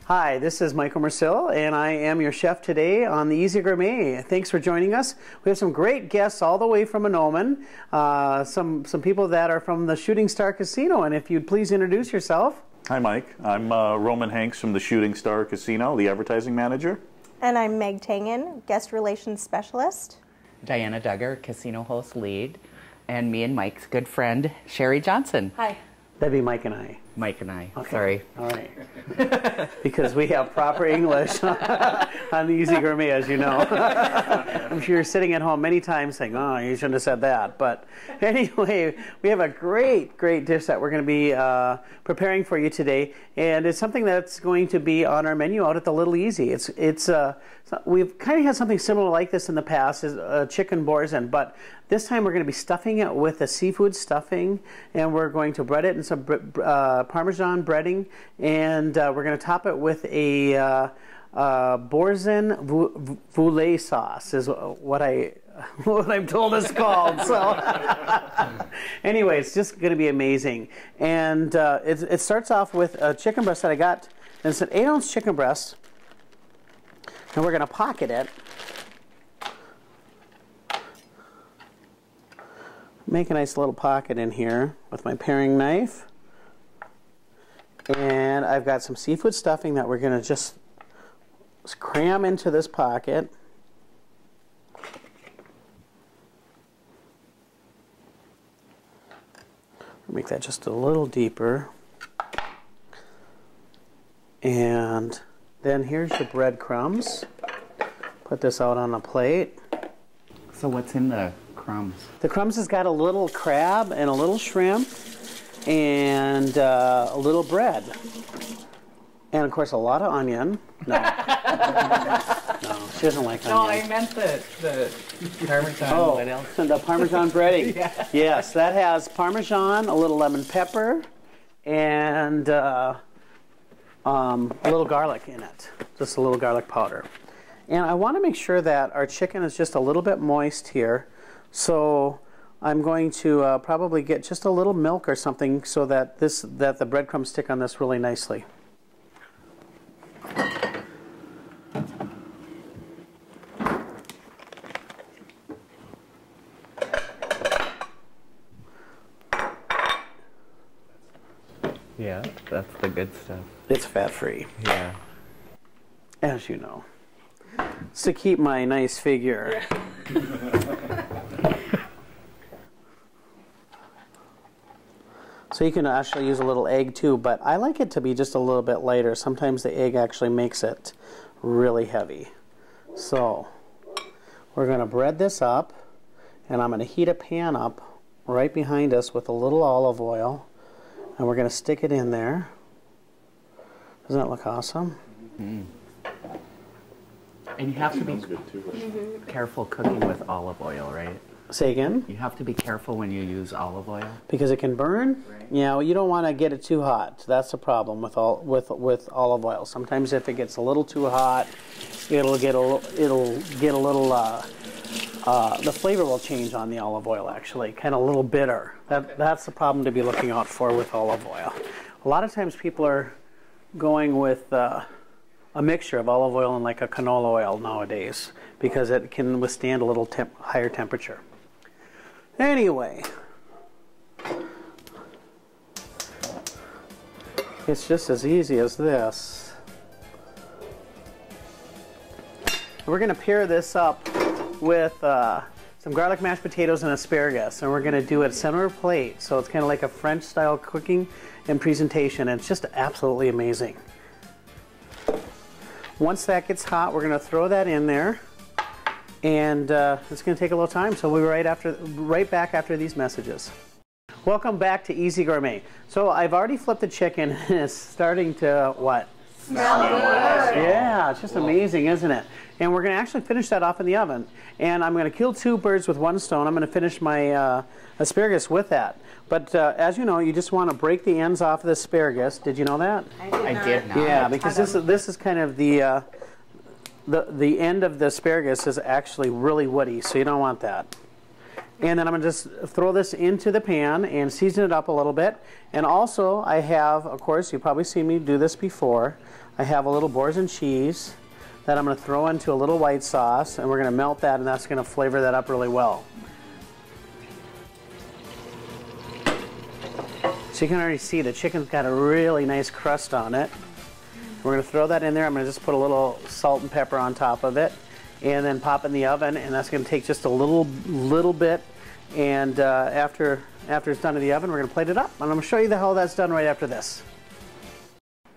Hi, this is Michael Mercil, and I am your chef today on the Easy Gourmet. Thanks for joining us. We have some great guests all the way from Anoman, some people that are from the Shooting Star Casino, and if you'd please introduce yourself. Hi, Mike. I'm Roman Hanks from the Shooting Star Casino, the advertising manager. And I'm Meg Tangen, guest relations specialist. Diana Duggar, casino host lead, and me and Mike's good friend, Sherry Johnson. Hi. That'd be Mike and I. Mike and I, Okay. sorry. All right. Because we have proper English on the Easy Gourmet, as you know. I'm sure you're sitting at home many times saying, oh, you shouldn't have said that. But anyway, we have a great dish that we're going to be preparing for you today. And it's something that's going to be on our menu out at the Little Easy. We've kind of had something similar like this in the past, is chicken boursin, but this time we're going to be stuffing it with a seafood stuffing, and we're going to bread it in some Parmesan breading, and we're going to top it with a boursin voulet sauce, is what I'm told it's called. So anyway, it's just going to be amazing. And it starts off with a chicken breast that I got, and it's an 8-ounce chicken breast, and we're going to pocket it. Make a nice little pocket in here with my paring knife. And I've got some seafood stuffing that we're going to just cram into this pocket. Make that just a little deeper. And then here's your breadcrumbs. Put this out on a plate. So what's in the crumbs? The crumbs has got a little crab and a little shrimp and a little bread. And of course a lot of onion. No. No, she doesn't like onion. No, I meant the Parmesan. Oh, what else? the Parmesan breading. Yeah. Yes, that has Parmesan, a little lemon pepper, and a little garlic in it. Just a little garlic powder. And I want to make sure that our chicken is just a little bit moist here. So I'm going to probably get just a little milk or something so that the breadcrumbs stick on this really nicely. Yeah, that's the good stuff. It's fat-free, Yeah. as you know. It's to keep my nice figure. So you can actually use a little egg too, but I like it to be just a little bit lighter. Sometimes the egg actually makes it really heavy. So we're going to bread this up, and I'm going to heat a pan up right behind us with a little olive oil, and we're going to stick it in there. Doesn't that look awesome? Mm. And you have to be careful cooking with olive oil, right? Say again? You have to be careful when you use olive oil. Because it can burn? Right. Yeah, well, you don't want to get it too hot. That's the problem with olive oil. Sometimes if it gets a little too hot, it'll get a little the flavor will change on the olive oil, actually, kind of a little bitter. That's the problem to be looking out for with olive oil. A lot of times people are going with a mixture of olive oil and like a canola oil nowadays because it can withstand a little higher temperature. Anyway, it's just as easy as this. We're going to pair this up with some garlic mashed potatoes and asparagus, and we're going to do it center of plate, so it's kind of like a French style cooking and presentation, and it's just absolutely amazing. Once that gets hot, we're going to throw that in there, and it's going to take a little time, so we'll be right back after these messages. Welcome back to Easy Gourmet. So I've already flipped the chicken, and it's starting to what? Smell good. Yeah, it's just amazing, isn't it? And we're going to actually finish that off in the oven. And I'm going to kill two birds with one stone. I'm going to finish my asparagus with that. But as you know, you just want to break the ends off of the asparagus. Did you know that? I did not. Yeah, because this is kind of the end of the asparagus is actually really woody, so you don't want that. And then I'm going to just throw this into the pan and season it up a little bit. And also I have, of course, you've probably seen me do this before, I have a little boars and cheese that I'm going to throw into a little white sauce, and we're going to melt that, and that's going to flavor that up really well. So you can already see the chicken's got a really nice crust on it. We're going to throw that in there. I'm going to just put a little salt and pepper on top of it, and then pop it in the oven, and that's going to take just a little bit. And after it's done in the oven, we're going to plate it up, and I'm going to show you how that's done right after this.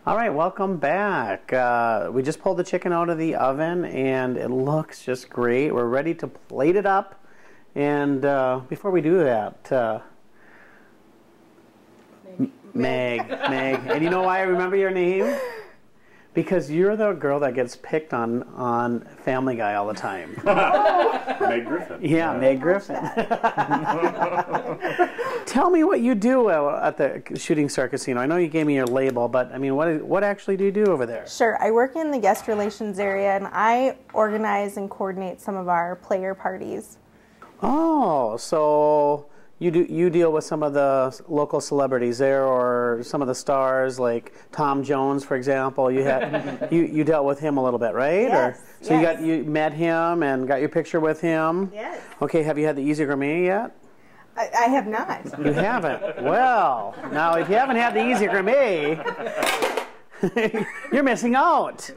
All right, welcome back. We just pulled the chicken out of the oven, and it looks just great. We're ready to plate it up, and before we do that, Meg, and you know why I remember your name? Because you're the girl that gets picked on Family Guy all the time. Meg Griffin. Yeah, Meg Griffin. Tell me what you do at the Shooting Star Casino. I know you gave me your label, but I mean, what actually do you do over there? Sure. I work in the guest relations area, and I organize and coordinate some of our player parties. Oh, so you deal with some of the local celebrities there, or some of the stars like Tom Jones, for example. You had you dealt with him a little bit, right? Yes. Or, so yes. you met him and got your picture with him. Yes. Okay. Have you had the Easy Gourmet yet? I have not. You haven't. Well, now if you haven't had the Easy Gourmet, you're missing out.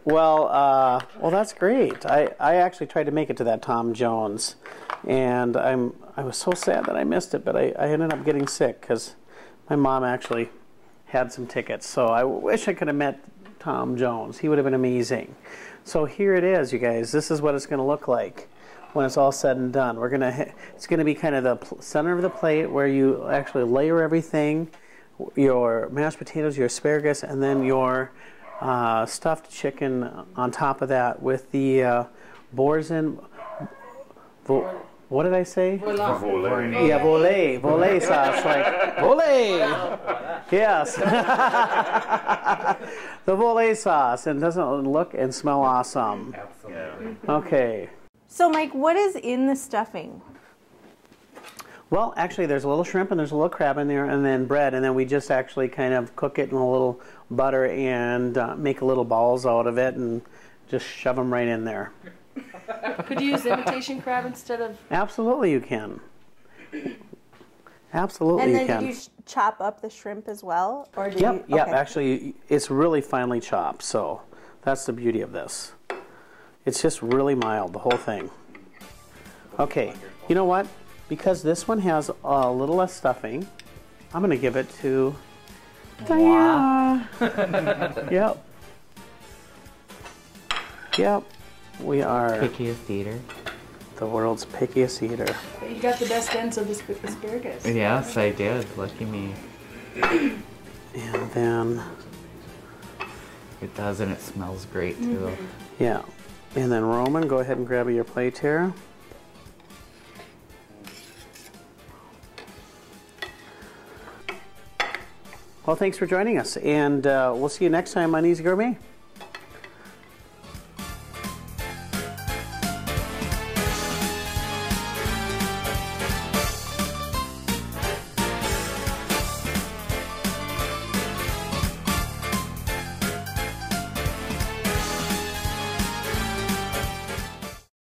Well, that's great. I actually tried to make it to that Tom Jones, and I was so sad that I missed it, but I ended up getting sick because my mom actually had some tickets. So I wish I could have met Tom Jones. He would have been amazing. So here it is, you guys. This is what it's going to look like when it's all said and done. It's going to be kind of the center of the plate where you actually layer everything. Your mashed potatoes, your asparagus, and then your stuffed chicken on top of that with the boursin. What did I say? Volet. Yeah, volet sauce, like volet. Yes, the volet sauce, and doesn't it look and smell awesome? Absolutely. Okay. So, Mike, what is in the stuffing? Well, actually, there's a little shrimp and there's a little crab in there, and then bread, and then we just actually kind of cook it in a little butter and make a little balls out of it and just shove them right in there. Could you use imitation crab instead of... Absolutely you can. Absolutely And you then can. do you chop up the shrimp as well? Or do Yep, you... yep. Okay. Actually, it's really finely chopped, so that's the beauty of this. It's just really mild, the whole thing. Okay, you know what? Because this one has a little less stuffing, I'm going to give it to Diana. Yep. Yep. We are Pickiest eater. the world's pickiest eater. You got the best ends of the asparagus. Yes, I did. Lucky me. And then, It does, and it smells great too. yeah. And then Roman, go ahead and grab your plate here. Well, thanks for joining us, and we'll see you next time on Easy Gourmet.